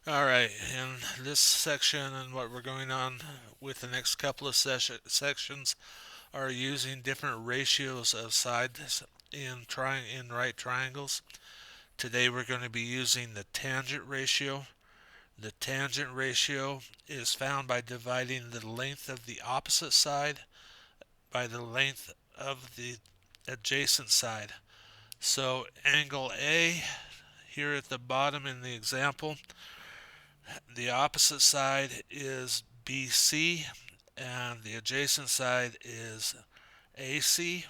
Alright, in this section and what we're going on with the next couple of sections are using different ratios of sides in right triangles. Today we're going to be using the tangent ratio. The tangent ratio is found by dividing the length of the opposite side by the length of the adjacent side. So angle A here at the bottom in the example, the opposite side is BC and the adjacent side is AC.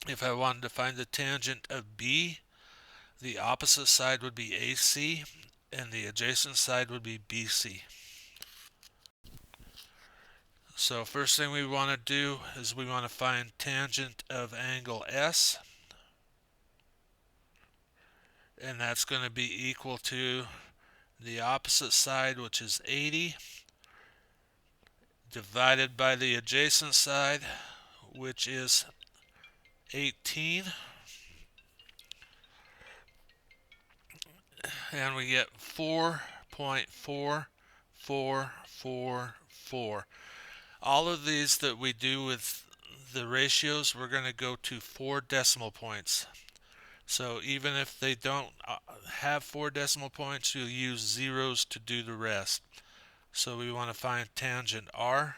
If I wanted to find the tangent of B, the opposite side would be AC and the adjacent side would be BC. So first thing we want to do is we want to find tangent of angle S, and that's going to be equal to the opposite side, which is 80, divided by the adjacent side, which is 18, and we get 4.4444. All of these that we do with the ratios, we're going to go to 4 decimal points. So even if they don't have 4 decimal points, you'll use zeros to do the rest. So we want to find tangent R,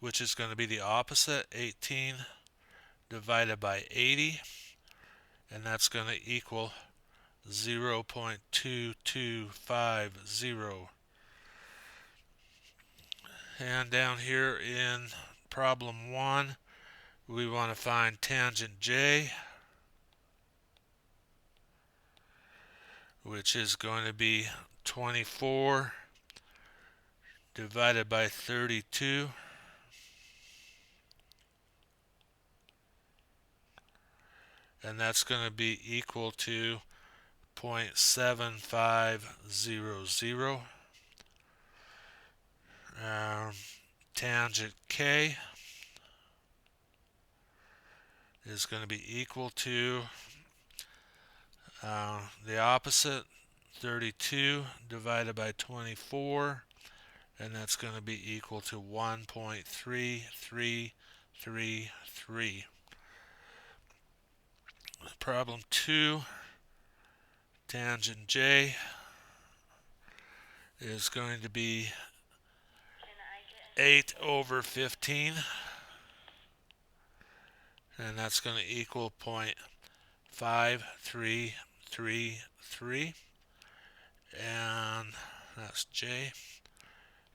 which is going to be the opposite, 18 divided by 80, and that's going to equal 0.2250. And down here in problem 1, we want to find tangent J, which is going to be 24 divided by 32. And that's going to be equal to 0.7500. Tangent K is going to be equal to the opposite, 32 divided by 24, and that's going to be equal to 1.3333. Problem 2, tangent J is going to be 8 over 15, and that's going to equal 0.5333, and that's J.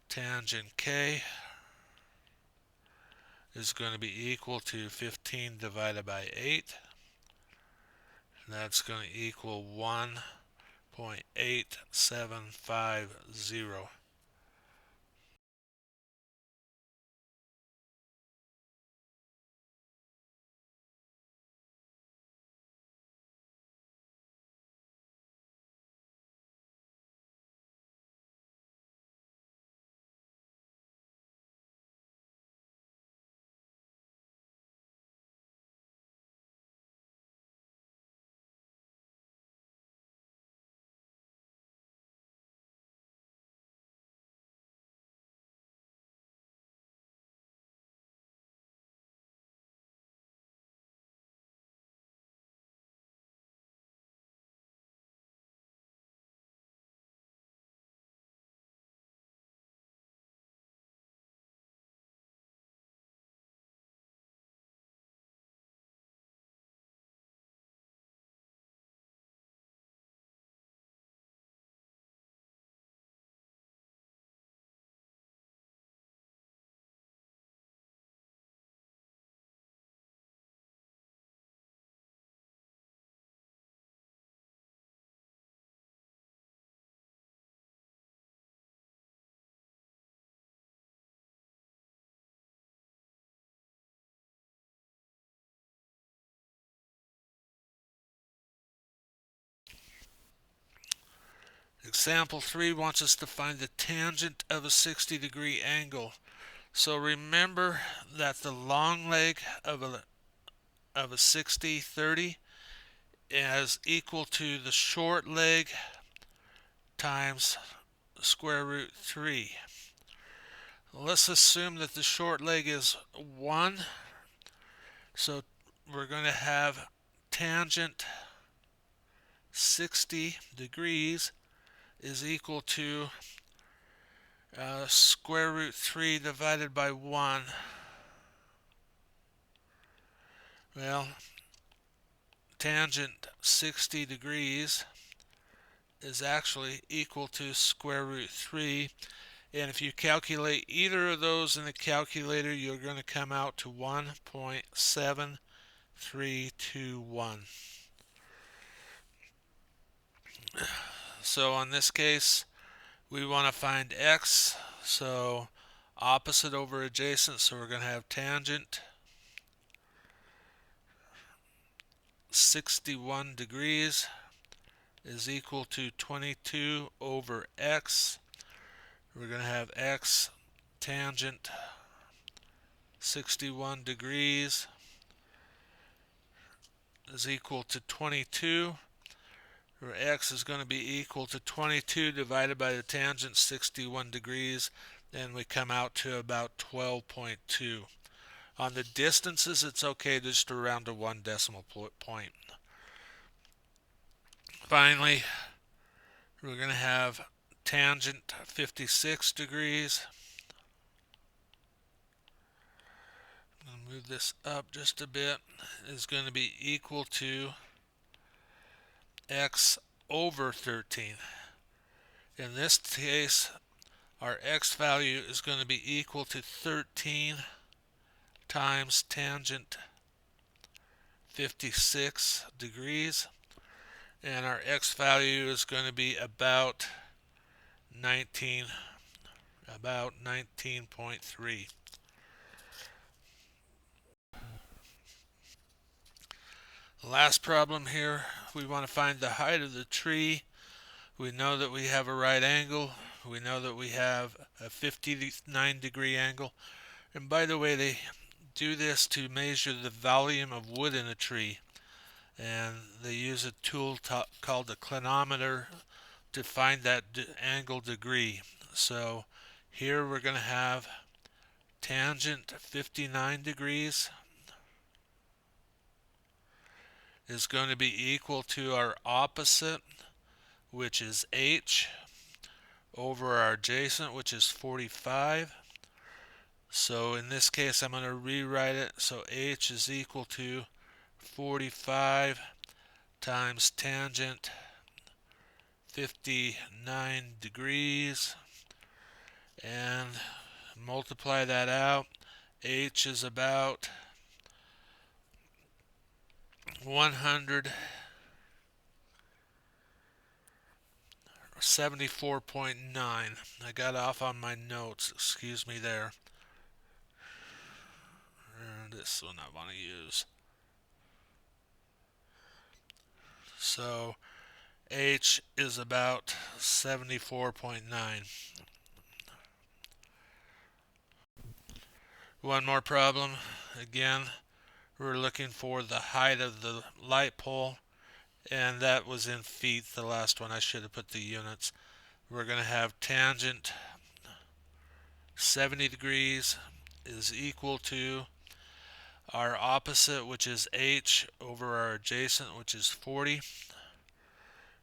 Tangent K is going to be equal to 15 divided by 8. That's going to equal 1.8750. Example 3 wants us to find the tangent of a 60-degree angle. So remember that the long leg of a 60-30 as equal to the short leg times square root 3. Let's assume that the short leg is 1, so we're going to have tangent 60 degrees is equal to square root 3 divided by 1. Well, tangent 60 degrees is actually equal to square root 3. And if you calculate either of those in the calculator, you're going to come out to 1.7321. So on this case, we want to find x. So opposite over adjacent, so we're going to have tangent 61 degrees is equal to 22 over x. We're going to have x tangent 61 degrees is equal to 22, where x is going to be equal to 22 divided by the tangent 61 degrees, and we come out to about 12.2. On the distances, it's okay just to round to 1 decimal point. Finally, we're going to have tangent 56 degrees. I'm going to move this up just a bit. Is going to be equal to x over 13. In this case, our x value is going to be equal to 13 times tangent 56 degrees, and our x value is going to be about 19.3. Last problem here, we want to find the height of the tree. We know that we have a right angle. We know that we have a 59 degree angle. And by the way, they do this to measure the volume of wood in a tree. And they use a tool called a clinometer to find that angle degree. So here we're going to have tangent 59 degrees is going to be equal to our opposite, which is h, over our adjacent, which is 45. So in this case, I'm going to rewrite it. So h is equal to 45 times tangent 59 degrees, and multiply that out. H is about 174.9. I got off on my notes, excuse me there. This one I want to use. So H is about 74.9. One more problem. Again, we're looking for the height of the light pole, and that was in feet. The last one I should have put the units. We're going to have tangent 70 degrees is equal to our opposite, which is h, over our adjacent, which is 40.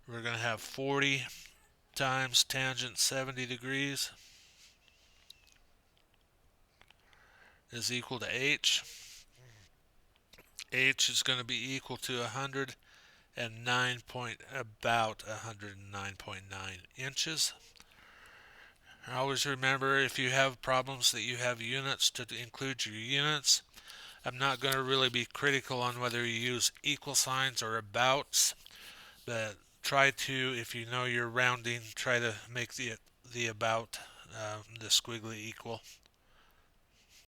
We're going to have 40 times tangent 70 degrees is equal to h. H is going to be equal to 109.9 inches. Always remember, if you have problems that you have units, to include your units. I'm not going to really be critical on whether you use equal signs or abouts, but try to, if you know you're rounding, try to make the about the squiggly equal.